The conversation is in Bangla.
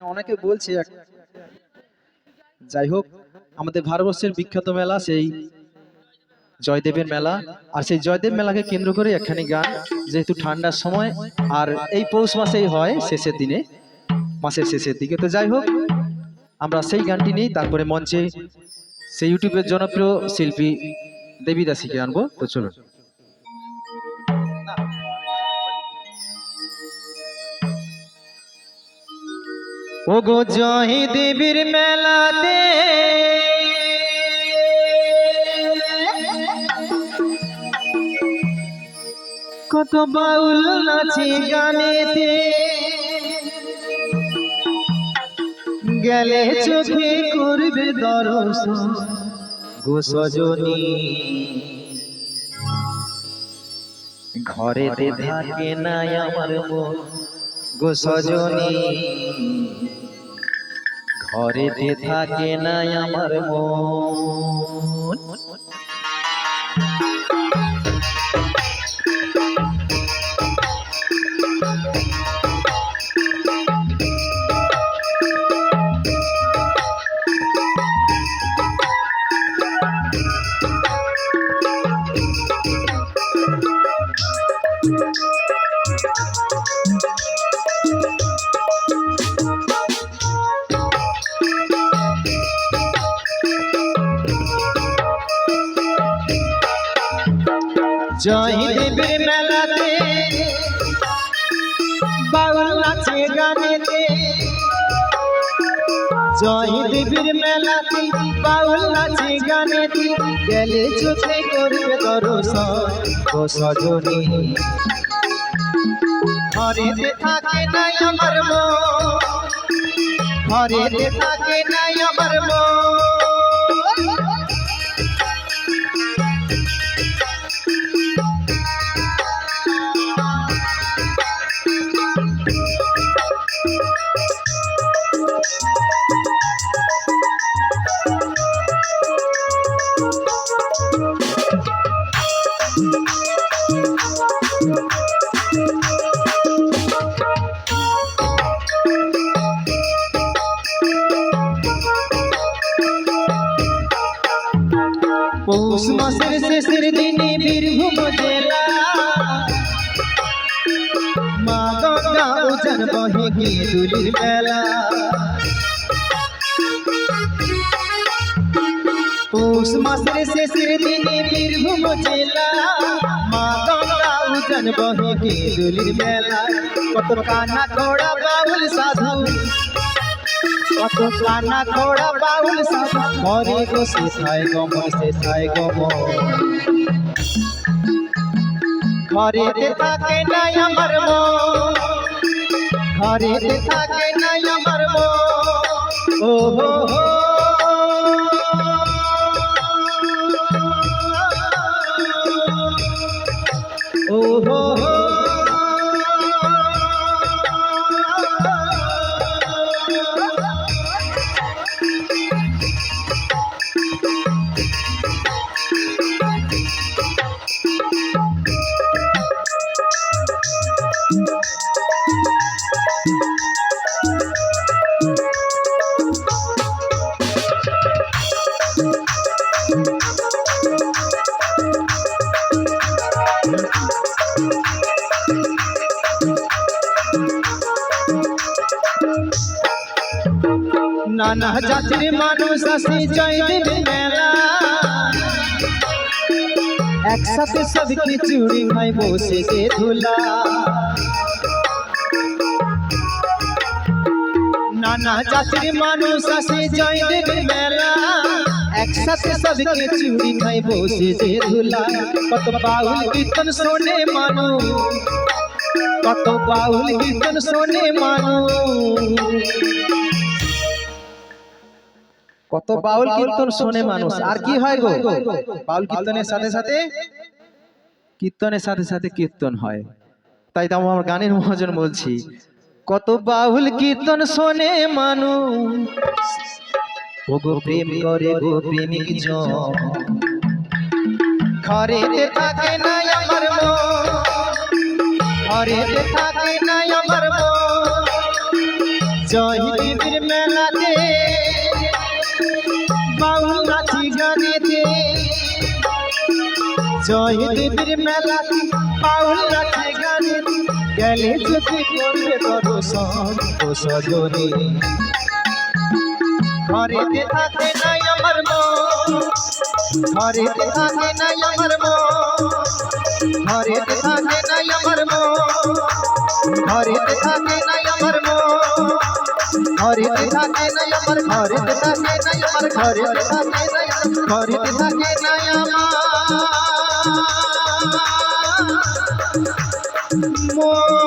অনেকে বলছে যাই হোক, আমাদের ভারতবর্ষের বিখ্যাত মেলা সেই জয়দেবের মেলা। আর সেই জয়দেব মেলাকে কেন্দ্র করে একখানি গান, যেহেতু ঠান্ডার সময় আর এই পৌষ মাসেই হয়, শেষের দিনে, মাসের শেষের দিকে। তো যাই হোক, আমরা সেই গানটি নিই, তারপরে মঞ্চে সেই ইউটিউবের জনপ্রিয় শিল্পী দেবী দাসীকে আনবো। তো চলুন। ও গো জয় দেবীর মেলাতে কত বাউল নাচে গানেতে, গেলে চোখে করবে দর্শন গো সজনী, ঘরেতে থাকে নাই আমার মন গো সজনী, ঘরেতে থাকে নাই আমার মন। জয় দেবীর মেলাতে বাউল নাচে গানেতে, জয় দেবীর মেলাতে বাউল নাচে গানেতে, গেলে চোখে করবে দর্শন গো সজনী, ঘরেতে থাকে নাই আমার মন, ঘরেতে থাকে নাই আমার মন। পৌষ মাসের শেষের দিনে বীরভূম জেলা মা গঙ্গা উজান বহে গিয়ে দুলির মেলা, পৌষ মাসের শেষের দিনে বীরভূম জেলা মা গঙ্গা উজান বহে গিয়ে দুলির মেলা, কত কানা ঘোড়া বাউল সাধু, কত কানা ঘোড়া বাউল সাধু, ঘরে গো শেষায় গমন, শেষায় গমন, ঘরেতে থাকে নাই আমার মন, ঘরেতে থাকে নাই আমার মন। ও হো হো ও হো হো নানা জাতির মানুষ আসে জয়দেব মেলা, একসাথে সব খিচুড়ি খাই বসে যে ধুলা, নানা জাতির মানুষ আসে জয়দেব মেলা, একসাথে সব খিচুড়ি খাই বসে যে ধুলা, কত বাউল কীর্তন শোনে মানুষ, কত বাউল কীর্তন শোনে মানুষ, কত বাউল কীর্তন শোনে মানুষ। আর কি হয় গো, বাউল কীর্তনের সাথে সাথে কীর্তন হয়। তাই তো আমার গানের মহাজন বলছি, কত বাউল কীর্তন শোনে মানুষ, ও গো প্রেম করে গো প্রেমিক জন, ঘরেতে থাকে নাই আমার মন, ঘরেতে থাকে নাই আমার মন, জয় দেবীর মেলাতে বাউল নাচি গানেতে, জয় দেবীর মেলাতে বাউল নাচি গানেতে, গেলে যদি করবে দর্শন ও সজনে। ঘরেতে থাকে নাই আমার মন, ঘরেতে থাকে নাই আমার মন, ঘরেতে থাকে নাই আমার মন, ঘরেতে থাকে নাই আমার মন, ঘরেতে থাকে নাই আমার, ঘরেতে থাকে নাই আমার, ঘরেতে থাকে নাই, ঘরেতে থাকে নাই আমার মন।